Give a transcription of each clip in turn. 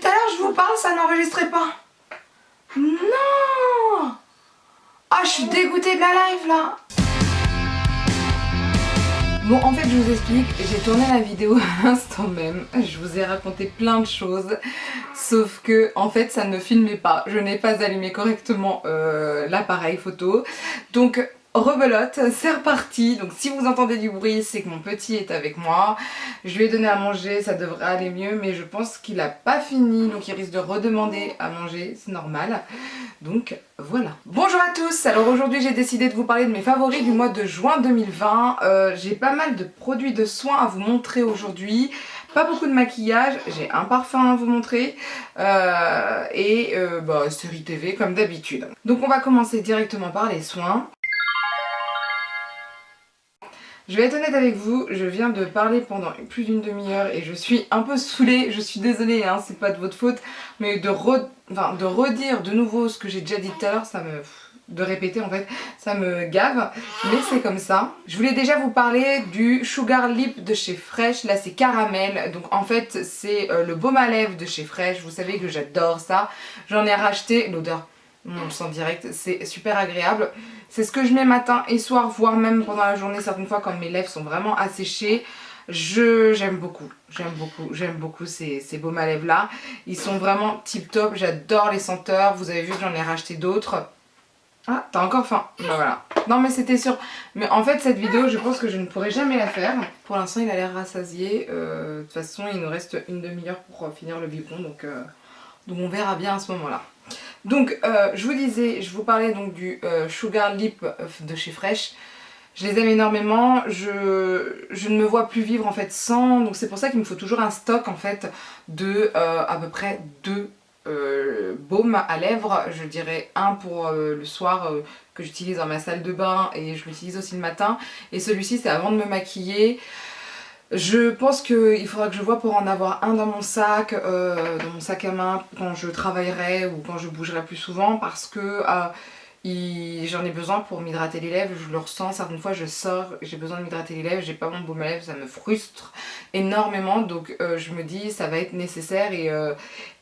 à l'heure je vous parle, ça n'enregistrait pas. Non. Ah, je suis dégoûtée de la live là. Bon, en fait, je vous explique, j'ai tourné la vidéo à l'instant même, je vous ai raconté plein de choses, sauf que, en fait, ça ne filmait pas. Je n'ai pas allumé correctement l'appareil photo, donc rebelote, c'est reparti. Donc si vous entendez du bruit, c'est que mon petit est avec moi. Je lui ai donné à manger, ça devrait aller mieux, mais je pense qu'il n'a pas fini, donc il risque de redemander à manger, c'est normal. Donc voilà. Bonjour à tous, alors aujourd'hui j'ai décidé de vous parler de mes favoris du mois de juin 2020. J'ai pas mal de produits de soins à vous montrer aujourd'hui. Pas beaucoup de maquillage, j'ai un parfum à vous montrer série TV comme d'habitude. Donc on va commencer directement par les soins. Je vais être honnête avec vous, je viens de parler pendant plus d'une demi-heure et je suis un peu saoulée, je suis désolée, hein, c'est pas de votre faute, mais de redire de nouveau ce que j'ai déjà dit tout à l'heure, de répéter en fait, ça me gave, mais c'est comme ça. Je voulais déjà vous parler du Sugar Lip de chez Fresh, là c'est caramel, donc en fait c'est le baume à lèvres de chez Fresh, vous savez que j'adore ça, j'en ai racheté, l'odeur, on le sent direct, c'est super agréable. C'est ce que je mets matin et soir, voire même pendant la journée certaines fois quand mes lèvres sont vraiment asséchées. J'aime beaucoup ces baumes à lèvres là. Ils sont vraiment tip top, j'adore les senteurs. Vous avez vu que j'en ai racheté d'autres. Ah, t'as encore faim? Bah voilà. Non mais c'était sûr. Mais en fait cette vidéo je pense que je ne pourrai jamais la faire. Pour l'instant il a l'air rassasié. De toute façon il nous reste une demi-heure pour finir le biberon. Donc on verra bien à ce moment là. Donc je vous disais, je vous parlais donc du Sugar Lip de chez Fresh. Je les aime énormément, je ne me vois plus vivre en fait sans, donc c'est pour ça qu'il me faut toujours un stock en fait de à peu près 2 baumes à lèvres. Je dirais un pour le soir que j'utilise dans ma salle de bain et je l'utilise aussi le matin. Et celui-ci c'est avant de me maquiller. Je pense qu'il faudra que je vois pour en avoir un dans mon sac à main quand je travaillerai ou quand je bougerai plus souvent parce que j'en ai besoin pour m'hydrater les lèvres, je le ressens, certaines fois je sors, j'ai besoin de m'hydrater les lèvres, j'ai pas mon baume à lèvres, ça me frustre énormément donc je me dis ça va être nécessaire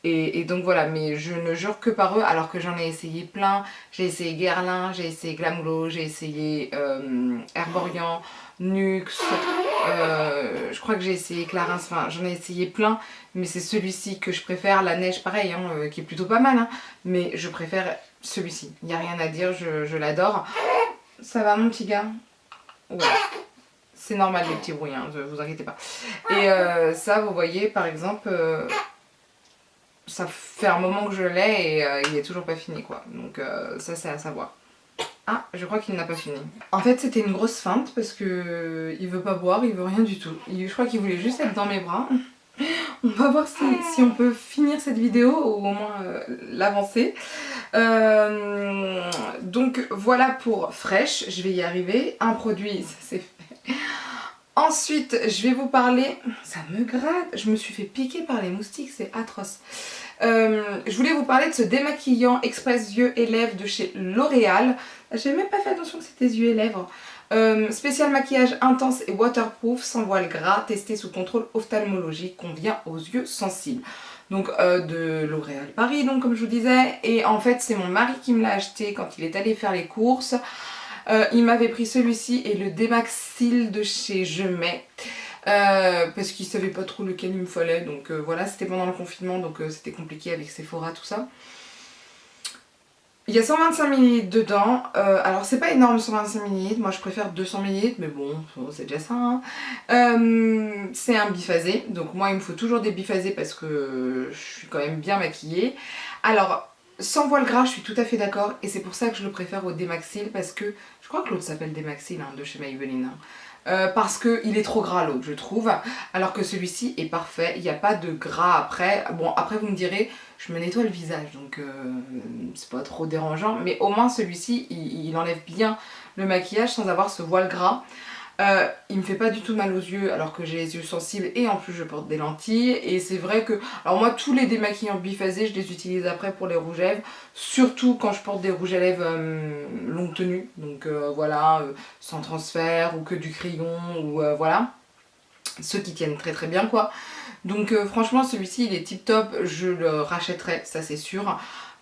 et donc voilà, mais je ne jure que par eux alors que j'en ai essayé plein, j'ai essayé Guerlain, j'ai essayé Glamour, j'ai essayé Herborian, Nux, je crois que j'ai essayé Clarins, enfin j'en ai essayé plein, mais c'est celui-ci que je préfère, la neige pareil, hein, qui est plutôt pas mal, hein, mais je préfère celui-ci, il n'y a rien à dire, je l'adore. Ça va mon petit gars? Ouais, c'est normal les petits bruits, hein, ne vous inquiétez pas. Et ça vous voyez par exemple, ça fait un moment que je l'ai et il est toujours pas fini quoi, donc ça c'est à savoir. Ah, je crois qu'il n'a pas fini. En fait, c'était une grosse feinte parce que il veut pas boire, il veut rien du tout. Je crois qu'il voulait juste être dans mes bras. On va voir si on peut finir cette vidéo ou au moins l'avancer. Donc voilà pour Fresh, je vais y arriver. Un produit, ça c'est fait. Ensuite, je vais vous parler... Ça me gratte, je me suis fait piquer par les moustiques, c'est atroce. Je voulais vous parler de ce démaquillant express yeux et lèvres de chez L'Oréal. J'ai même pas fait attention que c'était yeux et lèvres. Spécial maquillage intense et waterproof, sans voile gras, testé sous contrôle ophtalmologique, convient aux yeux sensibles. Donc de L'Oréal Paris, donc comme je vous disais. Et en fait c'est mon mari qui me l'a acheté quand il est allé faire les courses. Il m'avait pris celui-ci et le Démaxil de chez Je Mets. Parce qu'il savait pas trop lequel il me fallait, donc voilà, c'était pendant le confinement, donc c'était compliqué avec Sephora, tout ça. Il y a 125 ml dedans, alors c'est pas énorme 125 ml, moi je préfère 200 ml, mais bon, c'est déjà ça. Hein. C'est un biphasé, donc moi il me faut toujours des biphasés parce que je suis quand même bien maquillée. Alors, sans voile gras, je suis tout à fait d'accord, et c'est pour ça que je le préfère au Démaxil, parce que je crois que l'autre s'appelle Démaxil, hein, de chez Maybelline. Hein. Parce qu'il est trop gras l'autre je trouve, alors que celui-ci est parfait, il n'y a pas de gras après. Bon après vous me direz, je me nettoie le visage donc c'est pas trop dérangeant, mais au moins celui-ci il enlève bien le maquillage sans avoir ce voile gras. Il me fait pas du tout mal aux yeux alors que j'ai les yeux sensibles et en plus je porte des lentilles et c'est vrai que, alors moi tous les démaquillants biphasés je les utilise après pour les rouges à lèvres, surtout quand je porte des rouges à lèvres longue tenue, donc voilà, sans transfert ou que du crayon ou voilà, ceux qui tiennent très très bien quoi. Donc franchement celui-ci il est tip top, je le rachèterai, ça c'est sûr.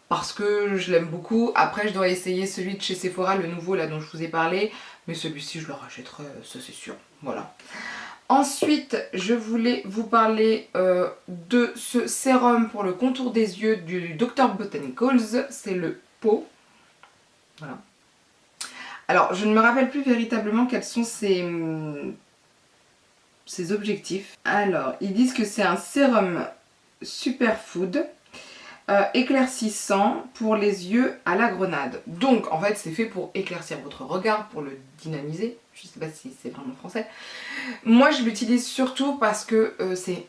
Parce que je l'aime beaucoup. Après je dois essayer celui de chez Sephora, le nouveau là dont je vous ai parlé. Mais celui-ci je le rachèterai, ça c'est sûr. Voilà. Ensuite, je voulais vous parler de ce sérum pour le contour des yeux du Dr Botanicals. C'est le pot. Voilà. Alors, je ne me rappelle plus véritablement quels sont ses objectifs. Alors, ils disent que c'est un sérum superfood éclaircissant pour les yeux à la grenade. Donc, en fait, c'est fait pour éclaircir votre regard, pour le dynamiser. Je ne sais pas si c'est vraiment français. Moi, je l'utilise surtout parce que c'est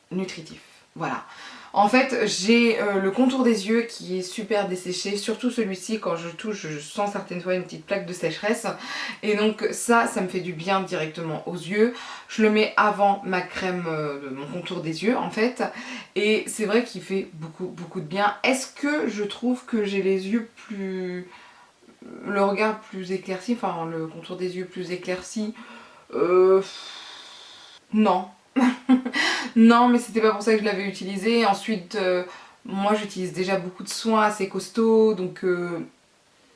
nutritif. Voilà. En fait, j'ai le contour des yeux qui est super desséché. Surtout celui-ci, quand je touche, je sens certaines fois une petite plaque de sécheresse. Et donc ça me fait du bien directement aux yeux. Je le mets avant ma crème, mon contour des yeux en fait. Et c'est vrai qu'il fait beaucoup de bien. Est-ce que je trouve que j'ai les yeux plus... le regard plus éclairci, enfin le contour des yeux plus éclairci? Non. Non, mais c'était pas pour ça que je l'avais utilisé. Ensuite, moi j'utilise déjà beaucoup de soins assez costauds, donc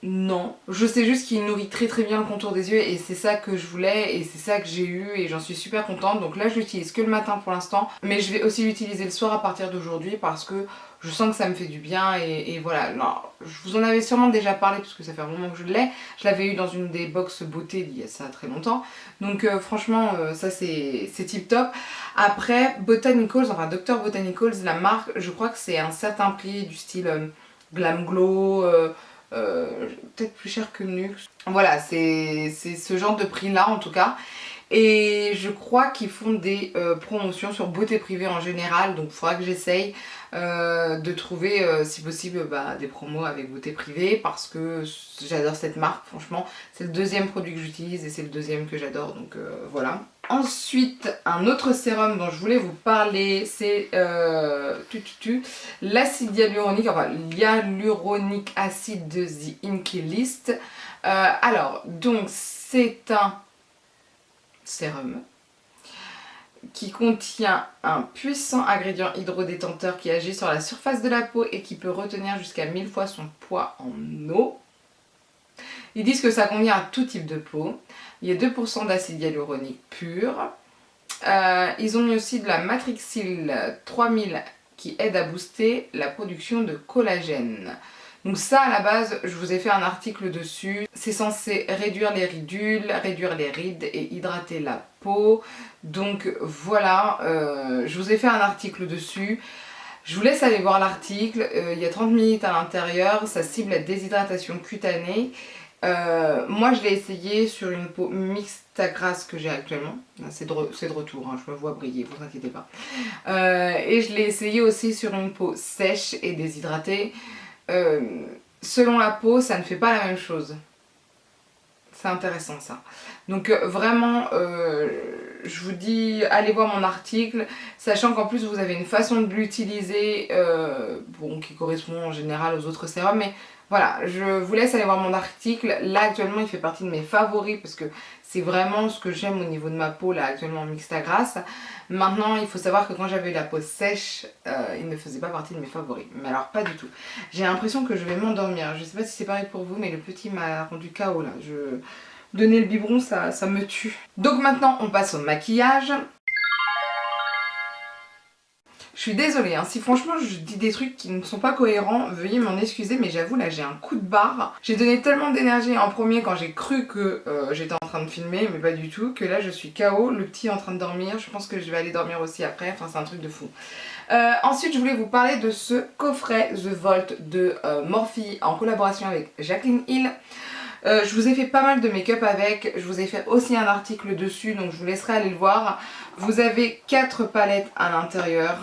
non. Je sais juste qu'il nourrit très bien le contour des yeux et c'est ça que je voulais et c'est ça que j'ai eu et j'en suis super contente. Donc là je l'utilise que le matin pour l'instant, mais je vais aussi l'utiliser le soir à partir d'aujourd'hui parce que je sens que ça me fait du bien et voilà. Non, je vous en avais sûrement déjà parlé parce que ça fait un moment que je l'ai. Je l'avais eu dans une des box beauté il y a ça très longtemps. Donc franchement ça c'est tip top. Après Botanicals, enfin Dr Botanicals, la marque, je crois que c'est un certain prix du style Glam Glow. Peut-être plus cher que Nuxe. Voilà, c'est ce genre de prix là en tout cas. Et je crois qu'ils font des promotions sur beauté privée en général, donc il faudra que j'essaye de trouver si possible des promos avec beauté privée parce que j'adore cette marque, franchement. C'est le deuxième produit que j'utilise et c'est le deuxième que j'adore, donc voilà. Ensuite, un autre sérum dont je voulais vous parler, c'est l'acide hyaluronique, enfin l'hyaluronic acid de The Inkey List. Alors, donc c'est un sérum qui contient un puissant ingrédient hydrodétenteur qui agit sur la surface de la peau et qui peut retenir jusqu'à 1000 fois son poids en eau. Ils disent que ça convient à tout type de peau. Il y a 2% d'acide hyaluronique pur. Ils ont mis aussi de la Matrixyl 3000 qui aide à booster la production de collagène. Donc ça à la base, je vous ai fait un article dessus. C'est censé réduire les ridules, réduire les rides et hydrater la peau. Donc voilà, je vous ai fait un article dessus. Je vous laisse aller voir l'article, il y a 30 minutes à l'intérieur, ça cible la déshydratation cutanée. Moi je l'ai essayé sur une peau mixte à grasse que j'ai actuellement, c'est de retour, hein, je me vois briller, vous inquiétez pas. Et je l'ai essayé aussi sur une peau sèche et déshydratée. Selon la peau, ça ne fait pas la même chose. C'est intéressant ça. Donc vraiment, je vous dis, allez voir mon article, sachant qu'en plus vous avez une façon de l'utiliser bon, qui correspond en général aux autres sérums, mais voilà, je vous laisse aller voir mon article. Là actuellement il fait partie de mes favoris parce que c'est vraiment ce que j'aime au niveau de ma peau là actuellement en mixte à grasse. Maintenant il faut savoir que quand j'avais la peau sèche, il ne faisait pas partie de mes favoris, mais alors pas du tout. J'ai l'impression que je vais m'endormir, je sais pas si c'est pareil pour vous mais le petit m'a rendu KO là. Donner le biberon ça me tue. Donc maintenant on passe au maquillage. Je suis désolée, hein, si franchement je dis des trucs qui ne sont pas cohérents, veuillez m'en excuser, mais j'avoue là j'ai un coup de barre. J'ai donné tellement d'énergie en premier quand j'ai cru que j'étais en train de filmer, mais pas du tout, que là je suis KO, le petit est en train de dormir, je pense que je vais aller dormir aussi après, enfin c'est un truc de fou. Ensuite je voulais vous parler de ce coffret The Vault de Morphe en collaboration avec Jaclyn Hill. Je vous ai fait pas mal de make-up avec, je vous ai fait aussi un article dessus, donc je vous laisserai aller le voir. Vous avez 4 palettes à l'intérieur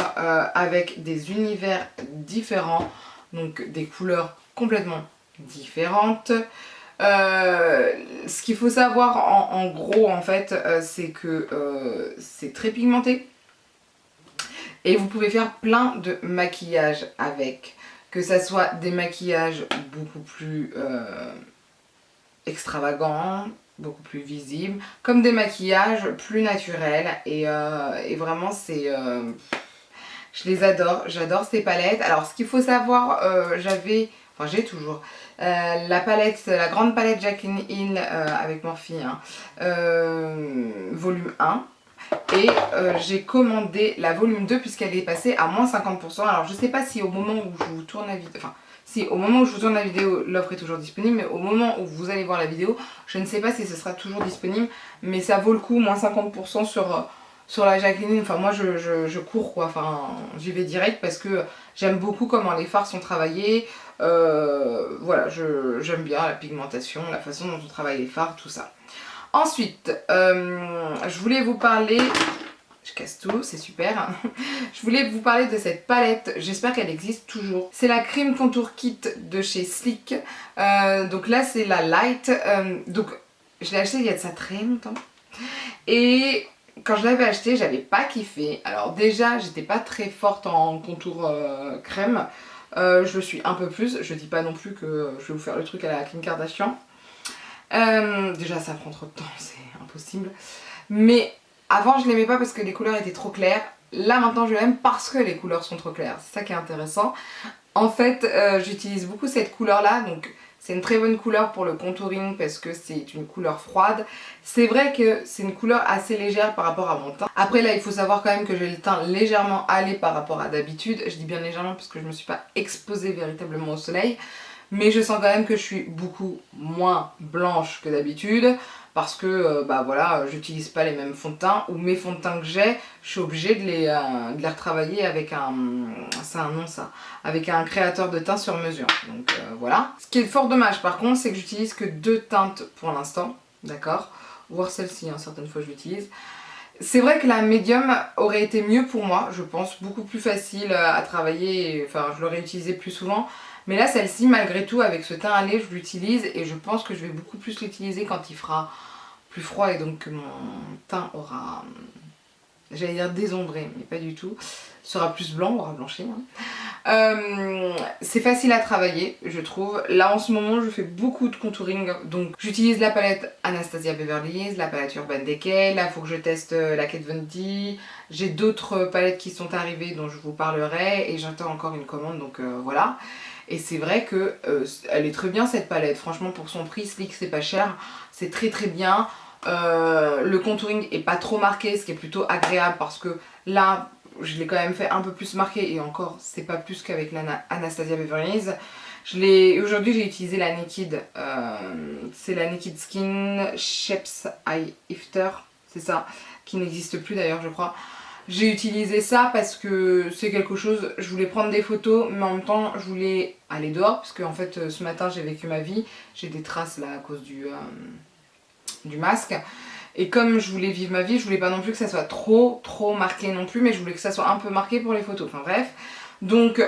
avec des univers différents, donc des couleurs complètement différentes. Ce qu'il faut savoir en gros en fait, c'est que c'est très pigmenté et vous pouvez faire plein de maquillages avec, que ça soit des maquillages beaucoup plus extravagants, beaucoup plus visibles, comme des maquillages plus naturels et vraiment c'est Je les adore, j'adore ces palettes. Alors ce qu'il faut savoir, j'ai toujours la palette, la grande palette Jaclyn Hill avec Morphe, hein, volume 1. Et j'ai commandé la volume 2 puisqu'elle est passée à moins 50%. Alors je sais pas si au moment où je vous tourne la vidéo, enfin si au moment où je vous tourne la vidéo l'offre est toujours disponible, mais au moment où vous allez voir la vidéo, je ne sais pas si ce sera toujours disponible, mais ça vaut le coup, moins 50% sur la Jaclyn. Enfin moi je cours quoi, enfin j'y vais direct parce que j'aime beaucoup comment les fards sont travaillés. Voilà, j'aime bien la pigmentation, la façon dont on travaille les fards, tout ça. Ensuite, je voulais vous parler, je casse tout, c'est super. Je voulais vous parler de cette palette, j'espère qu'elle existe toujours. C'est la Cream Contour Kit de chez Sleek. Donc là c'est la Light, donc je l'ai acheté il y a de ça très longtemps. Et quand je l'avais acheté, j'avais pas kiffé. Alors déjà, j'étais pas très forte en contour crème. Je le suis un peu plus, je dis pas non plus que je vais vous faire le truc à la Kim Kardashian. Déjà ça prend trop de temps, c'est impossible. Mais avant je l'aimais pas parce que les couleurs étaient trop claires. Là maintenant je l'aime parce que les couleurs sont trop claires. C'est ça qui est intéressant. En fait j'utilise beaucoup cette couleur là. Donc c'est une très bonne couleur pour le contouring parce que c'est une couleur froide. C'est vrai que c'est une couleur assez légère par rapport à mon teint. Après là il faut savoir quand même que j'ai le teint légèrement hâlé par rapport à d'habitude. Je dis bien légèrement parce que je me suis pas exposée véritablement au soleil. Mais je sens quand même que je suis beaucoup moins blanche que d'habitude parce que bah voilà, j'utilise pas les mêmes fonds de teint, ou mes fonds de teint que j'ai, je suis obligée de les retravailler avec un, c'est un nom ça, avec un créateur de teint sur mesure. Donc voilà. Ce qui est fort dommage par contre, c'est que j'utilise que 2 teintes pour l'instant, d'accord, voire celle-ci, hein, certaines fois je l'utilise. C'est vrai que la médium aurait été mieux pour moi, je pense, beaucoup plus facile à travailler, enfin je l'aurais utilisée plus souvent. Mais là celle-ci malgré tout avec ce teint allé je l'utilise et je pense que je vais beaucoup plus l'utiliser quand il fera plus froid et donc que mon teint aura, j'allais dire désombré mais pas du tout, sera plus blanc, aura blanchi. C'est facile à travailler je trouve. Là en ce moment je fais beaucoup de contouring, donc j'utilise la palette Anastasia Beverly Hills, la palette Urban Decay, là il faut que je teste la Kat Von D. J'ai d'autres palettes qui sont arrivées dont je vous parlerai et j'attends encore une commande donc voilà. Et c'est vrai que elle est très bien cette palette, franchement pour son prix, Sleek c'est pas cher, c'est très très bien. Le contouring est pas trop marqué, ce qui est plutôt agréable parce que là je l'ai quand même fait un peu plus marqué et encore c'est pas plus qu'avec l'Anastasia Beverly Hills. Aujourd'hui j'ai utilisé la Naked, c'est la Naked Skin Shapes Eye Ifter, c'est ça, qui n'existe plus d'ailleurs je crois. J'ai utilisé ça parce que c'est quelque chose, je voulais prendre des photos mais en même temps je voulais aller dehors parce que en fait ce matin j'ai vécu ma vie, j'ai des traces là à cause du masque. Et comme je voulais vivre ma vie, je voulais pas non plus que ça soit trop marqué non plus, mais je voulais que ça soit un peu marqué pour les photos, enfin bref. Donc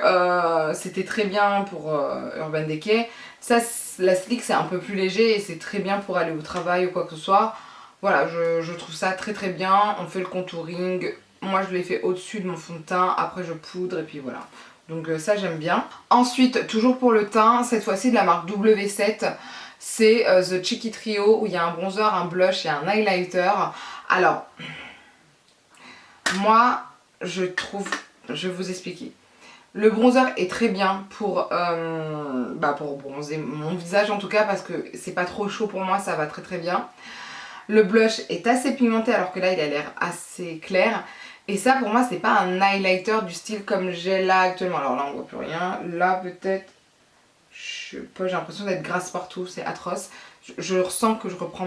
c'était très bien pour Urban Decay. Ça, la Sleek c'est un peu plus léger et c'est très bien pour aller au travail ou quoi que ce soit. Voilà, je trouve ça très très bien. On fait le contouring, moi je l'ai fait au-dessus de mon fond de teint, après je poudre et puis voilà. Donc ça j'aime bien. Ensuite, toujours pour le teint, cette fois-ci de la marque W7. C'est The Cheeky Trio où il y a un bronzer, un blush et un highlighter. Alors, moi je trouve, je vais vous expliquer. Le bronzer est très bien pour bronzer mon visage en tout cas parce que c'est pas trop chaud pour moi, ça va très très bien. Le blush est assez pigmenté alors que là il a l'air assez clair. Et ça pour moi c'est pas un highlighter du style comme j'ai là actuellement. Alors là on voit plus rien, là peut-être... j'ai l'impression d'être grasse partout, c'est atroce. Je ressens que je reprends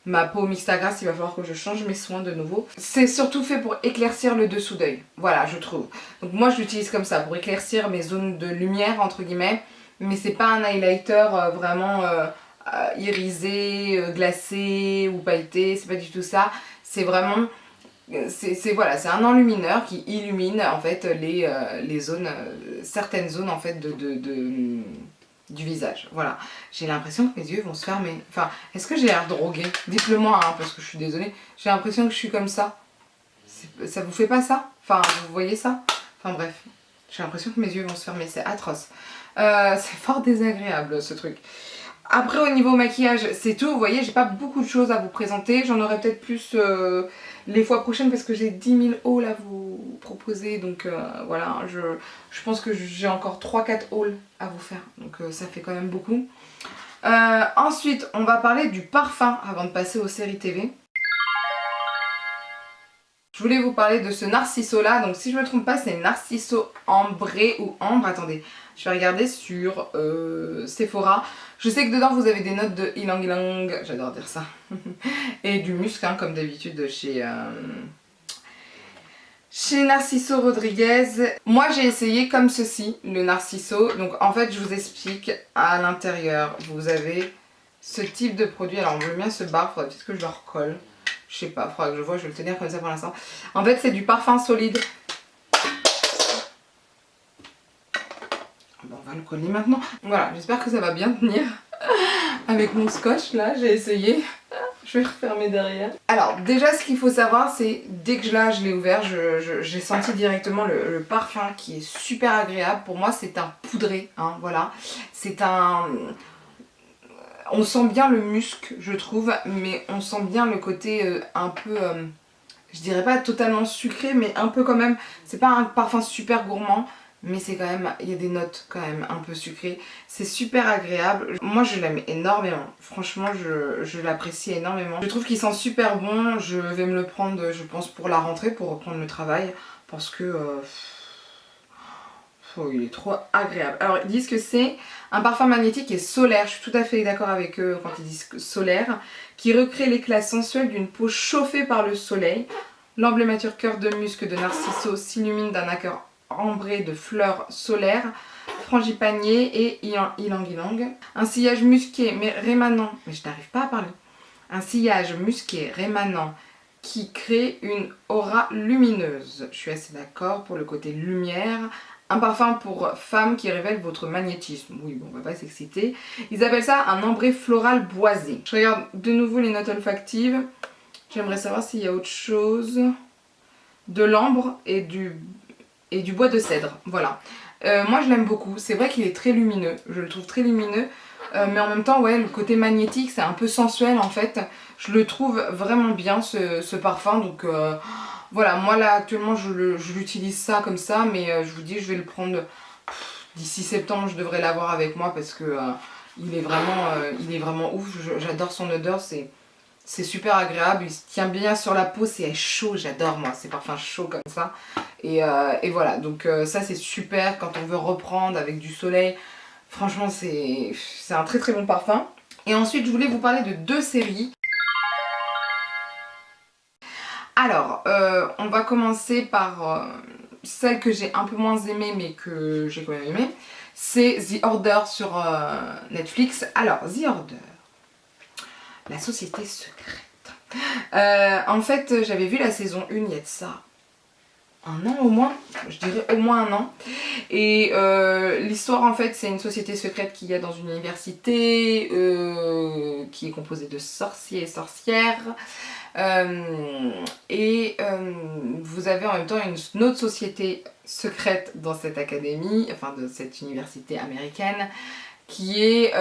ma peau mixte à grasse, il va falloir que je change mes soins de nouveau. C'est surtout fait pour éclaircir le dessous d'œil, voilà je trouve. Donc moi je l'utilise comme ça, pour éclaircir mes zones de lumière entre guillemets. Mais c'est pas un highlighter vraiment irisé, glacé ou pailleté, c'est pas du tout ça. C'est vraiment... voilà, c'est un enlumineur qui illumine en fait les zones, certaines zones en fait du visage. Voilà, j'ai l'impression que mes yeux vont se fermer. Enfin, est-ce que j'ai l'air droguée? Dites-le moi hein, parce que je suis désolée. J'ai l'impression que je suis comme ça. Ça vous fait pas ça? Enfin, vous voyez ça? Enfin bref, j'ai l'impression que mes yeux vont se fermer, c'est atroce. C'est fort désagréable ce truc. Après au niveau maquillage c'est tout, vous voyez j'ai pas beaucoup de choses à vous présenter, j'en aurai peut-être plus les fois prochaines parce que j'ai 10 000 hauls à vous proposé, donc voilà, je pense que j'ai encore 3-4 hauls à vous faire, donc ça fait quand même beaucoup. Ensuite, on va parler du parfum avant de passer aux séries TV. Je voulais vous parler de ce Narciso là, donc si je me trompe pas c'est Narciso ambré ou ambre, attendez, je vais regarder sur Sephora. Je sais que dedans vous avez des notes de ylang ylang, j'adore dire ça, et du musc hein, comme d'habitude chez Narciso Rodriguez. Moi j'ai essayé comme ceci, le Narciso, donc en fait je vous explique, à l'intérieur vous avez ce type de produit, alors on veut bien se barre, faudrait peut-être que je le recolle. Je sais pas, faudra que je vois, je vais le tenir comme ça pour l'instant. En fait, c'est du parfum solide. Bon, on va le coller maintenant. Voilà, j'espère que ça va bien tenir. Avec mon scotch, là, j'ai essayé. Je vais refermer derrière. Alors, déjà, ce qu'il faut savoir, c'est dès que je l'ai ouvert, j'ai senti directement le parfum qui est super agréable. Pour moi, c'est un poudré, hein, voilà. C'est un... On sent bien le musc, je trouve, mais on sent bien le côté un peu, je dirais pas totalement sucré, mais un peu quand même. C'est pas un parfum super gourmand, mais c'est quand même, il y a des notes quand même un peu sucrées. C'est super agréable. Moi, je l'aime énormément. Franchement, je l'apprécie énormément. Je trouve qu'il sent super bon. Je vais me le prendre, je pense, pour la rentrée, pour reprendre le travail, parce que... oh, il est trop agréable. Alors ils disent que c'est un parfum magnétique et solaire, je suis tout à fait d'accord avec eux quand ils disent solaire, qui recrée l'éclat sensuel d'une peau chauffée par le soleil. L'emblématique cœur de musc de Narciso s'illumine d'un accord ambré de fleurs solaires, frangipanier et ylang ylang. Un sillage musqué mais rémanent, mais je n'arrive pas à parler. Un sillage musqué rémanent qui crée une aura lumineuse. Je suis assez d'accord pour le côté lumière. Un parfum pour femmes qui révèle votre magnétisme. Oui, bon, on va pas s'exciter. Ils appellent ça un ambré floral boisé. Je regarde de nouveau les notes olfactives. J'aimerais savoir s'il y a autre chose. De l'ambre et du bois de cèdre. Voilà. Moi, je l'aime beaucoup. C'est vrai qu'il est très lumineux. Je le trouve très lumineux. Mais en même temps, ouais, le côté magnétique, c'est un peu sensuel en fait. Je le trouve vraiment bien ce parfum. Donc... voilà, moi là actuellement je l'utilise ça comme ça, mais je vous dis je vais le prendre d'ici septembre, je devrais l'avoir avec moi parce que il est vraiment ouf, j'adore son odeur, c'est super agréable, il se tient bien sur la peau, c'est chaud, j'adore moi ces parfums chauds comme ça. Et voilà, donc ça c'est super quand on veut reprendre avec du soleil, franchement c'est un très très bon parfum. Et ensuite je voulais vous parler de 2 séries. Alors, on va commencer par celle que j'ai un peu moins aimée mais que j'ai quand même aimée. C'est The Order sur Netflix. Alors, The Order, la société secrète. En fait, j'avais vu la saison 1 il y a de ça un an au moins, je dirais au moins un an. Et l'histoire en fait c'est une société secrète qu'il y a dans une université qui est composée de sorciers et sorcières. Vous avez en même temps une autre société secrète dans cette académie, enfin de cette université américaine, qui est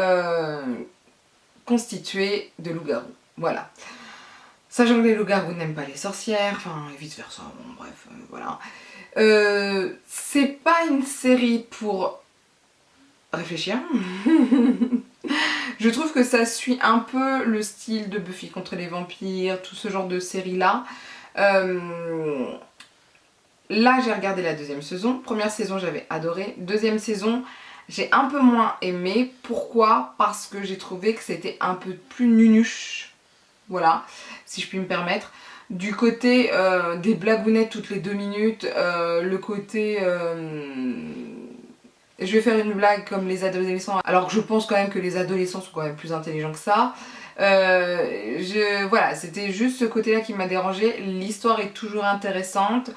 constituée de loups-garous. Voilà. Sachant que les loups-garous n'aiment pas les sorcières, enfin et vice versa, bon bref, voilà. C'est pas une série pour réfléchir. Je trouve que ça suit un peu le style de Buffy contre les vampires, tout ce genre de série là. Là j'ai regardé la 2e saison. Première saison j'avais adoré. 2e saison j'ai un peu moins aimé. Pourquoi? Parce que j'ai trouvé que c'était un peu plus nunuche. Voilà, si je puis me permettre. Du côté des blagounettes toutes les 2 minutes, le côté... je vais faire une blague comme les adolescents, alors que je pense quand même que les adolescents sont quand même plus intelligents que ça. Voilà, c'était juste ce côté-là qui m'a dérangée. L'histoire est toujours intéressante.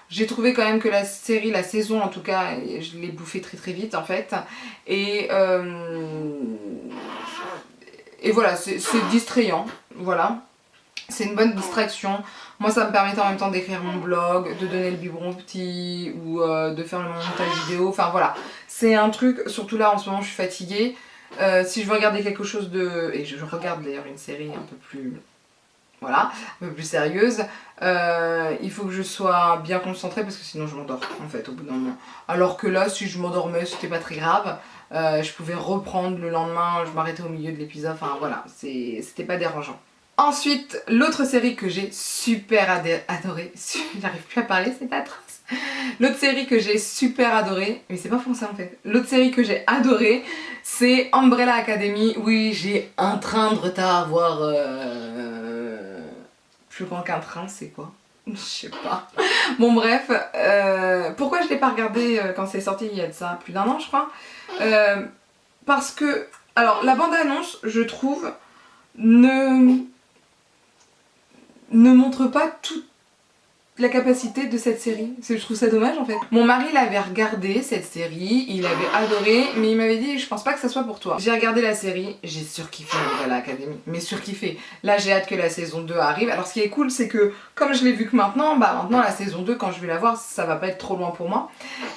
J'ai trouvé quand même que la série, la saison en tout cas, je l'ai bouffée très très vite en fait. Et voilà, c'est distrayant, voilà. C'est une bonne distraction. Moi ça me permettait en même temps d'écrire mon blog, de donner le biberon au petit ou de faire le montage vidéo, enfin voilà. C'est un truc, surtout là en ce moment je suis fatiguée. Si je veux regarder quelque chose de... et je regarde d'ailleurs une série un peu plus... voilà, un peu plus sérieuse. Il faut que je sois bien concentrée parce que sinon je m'endors en fait au bout d'un moment. Alors que là, si je m'endormais, c'était pas très grave. Je pouvais reprendre le lendemain, je m'arrêtais au milieu de l'épisode, enfin voilà, c'était pas dérangeant. Ensuite, l'autre série que j'ai super adorée, j'arrive plus à parler, c'est atroce. L'autre série que j'ai super adorée, mais c'est pas français en fait. L'autre série que j'ai adorée, c'est Umbrella Academy. Oui, j'ai un train de retard, voire plus grand qu'un train, c'est quoi? Je sais pas. Bon bref, pourquoi je l'ai pas regardé quand c'est sorti il y a de ça plus d'un an je crois, parce que, alors la bande-annonce, je trouve, ne montre pas toute la capacité de cette série. Je trouve ça dommage en fait. Mon mari l'avait regardé cette série, il avait adoré, mais il m'avait dit je pense pas que ça soit pour toi. J'ai regardé la série, j'ai surkiffé Umbrella Academy, mais surkiffé. Là j'ai hâte que la saison 2 arrive. Alors ce qui est cool c'est que comme je l'ai vu que maintenant, maintenant la saison 2 quand je vais la voir ça va pas être trop loin pour moi.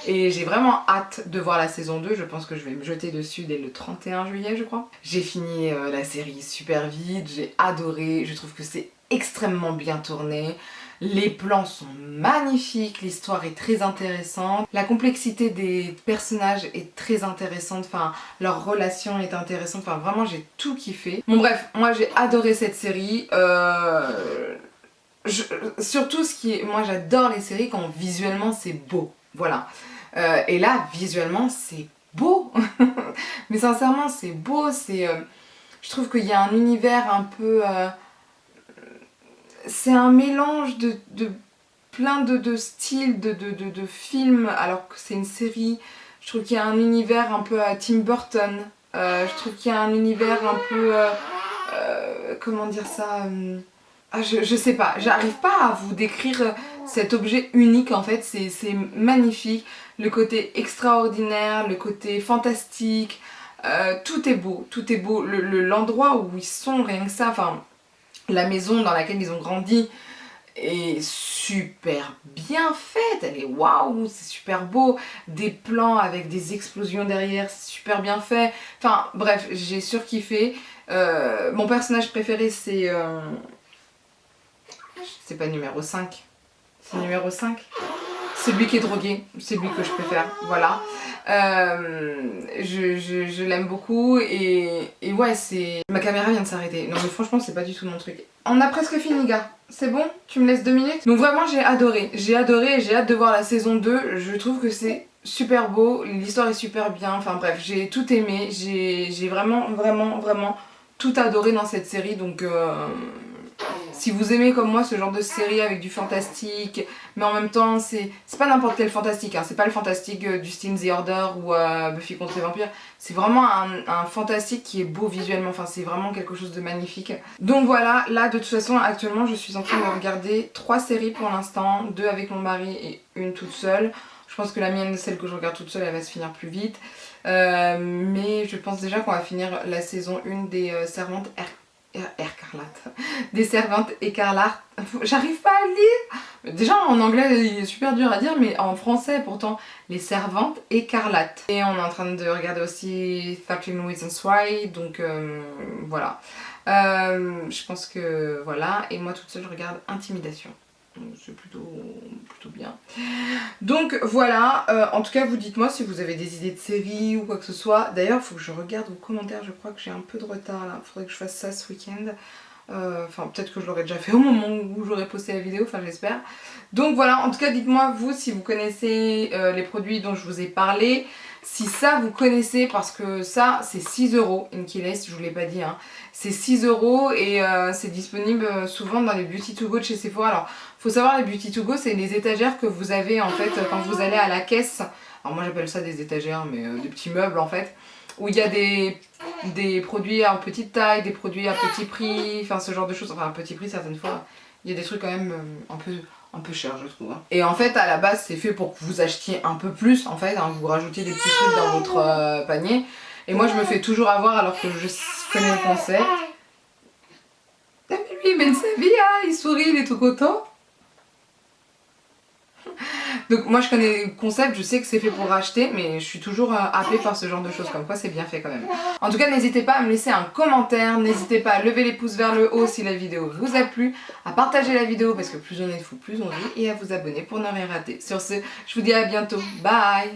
Et j'ai vraiment hâte de voir la saison 2, je pense que je vais me jeter dessus dès le 31 juillet je crois. J'ai fini la série super vite, j'ai adoré, je trouve que c'est extrêmement bien tourné. Les plans sont magnifiques, l'histoire est très intéressante, la complexité des personnages est très intéressante, enfin leur relation est intéressante, enfin vraiment j'ai tout kiffé. Bon bref, moi j'ai adoré cette série, surtout moi j'adore les séries quand visuellement c'est beau, voilà. Et là visuellement c'est beau, mais sincèrement c'est beau, je trouve qu'il y a un univers un peu... c'est un mélange de plein de styles de films alors que c'est une série. Je trouve qu'il y a un univers un peu à Tim Burton. Je trouve qu'il y a un univers un peu... comment dire ça, je sais pas, j'arrive pas à vous décrire cet objet unique en fait, c'est magnifique. Le côté extraordinaire, le côté fantastique, tout est beau, tout est beau. L'endroit où ils sont, rien que ça, enfin... La maison dans laquelle ils ont grandi est super bien faite, elle est waouh, c'est super beau, des plans avec des explosions derrière, c'est super bien fait. Enfin bref, j'ai surkiffé. Mon personnage préféré c'est pas numéro 5, c'est numéro 5. C'est lui qui est drogué, c'est lui que je préfère, voilà. Je l'aime beaucoup et ouais, c'est... Ma caméra vient de s'arrêter. Non mais franchement c'est pas du tout mon truc. On a presque fini gars, c'est bon? Tu me laisses 2 minutes? Donc vraiment j'ai adoré et j'ai hâte de voir la saison 2. Je trouve que c'est super beau, l'histoire est super bien, enfin bref, j'ai tout aimé. J'ai vraiment tout adoré dans cette série, donc... Si vous aimez comme moi ce genre de série avec du fantastique, mais en même temps c'est pas n'importe quel fantastique, hein. C'est pas le fantastique du style The Order ou Buffy contre les vampires, c'est vraiment un fantastique qui est beau visuellement, enfin c'est vraiment quelque chose de magnifique. Donc voilà, là de toute façon actuellement je suis en train de regarder 3 séries pour l'instant, 2 avec mon mari et une toute seule. Je pense que la mienne, celle que je regarde toute seule, elle va se finir plus vite. Mais je pense déjà qu'on va finir la saison 1 des Servantes Écarlates. Des Servantes Écarlates. J'arrive pas à le lire. Déjà en anglais il est super dur à dire, mais en français pourtant, les Servantes Écarlates. Et on est en train de regarder aussi 13 Reasons Why, donc voilà. Je pense que voilà. Et moi toute seule je regarde Intimidation. C'est plutôt bien. Donc voilà, en tout cas vous dites-moi si vous avez des idées de séries ou quoi que ce soit. D'ailleurs il faut que je regarde vos commentaires, je crois que j'ai un peu de retard là, il faudrait que je fasse ça ce week-end. Enfin peut-être que je l'aurais déjà fait au moment où j'aurais posté la vidéo, enfin j'espère. Donc voilà, en tout cas dites-moi vous si vous connaissez les produits dont je vous ai parlé. Si ça vous connaissez, parce que ça c'est 6 €, Inkiles, je vous l'ai pas dit hein. C'est 6 € et c'est disponible souvent dans les Beauty to Go de chez Sephora. Alors faut savoir, les Beauty to Go c'est les étagères que vous avez en fait quand vous allez à la caisse. Alors moi j'appelle ça des étagères, mais des petits meubles en fait, où il y a des produits en petite taille, des produits à petit prix, enfin ce genre de choses. Enfin à petit prix certaines fois, il y a des trucs quand même un peu cher je trouve. Et en fait à la base c'est fait pour que vous achetiez un peu plus en fait, hein, vous rajoutiez des petits trucs dans votre panier. Et moi je me fais toujours avoir alors que je connais le concept. Ah mais lui il mène sa vie, hein, il sourit, il est tout content. Donc moi je connais le concept, je sais que c'est fait pour racheter, mais je suis toujours happée par ce genre de choses, comme quoi c'est bien fait quand même. En tout cas n'hésitez pas à me laisser un commentaire, n'hésitez pas à lever les pouces vers le haut si la vidéo vous a plu, à partager la vidéo parce que plus on est de fous, plus on rit, et à vous abonner pour ne rien rater. Sur ce, je vous dis à bientôt, bye.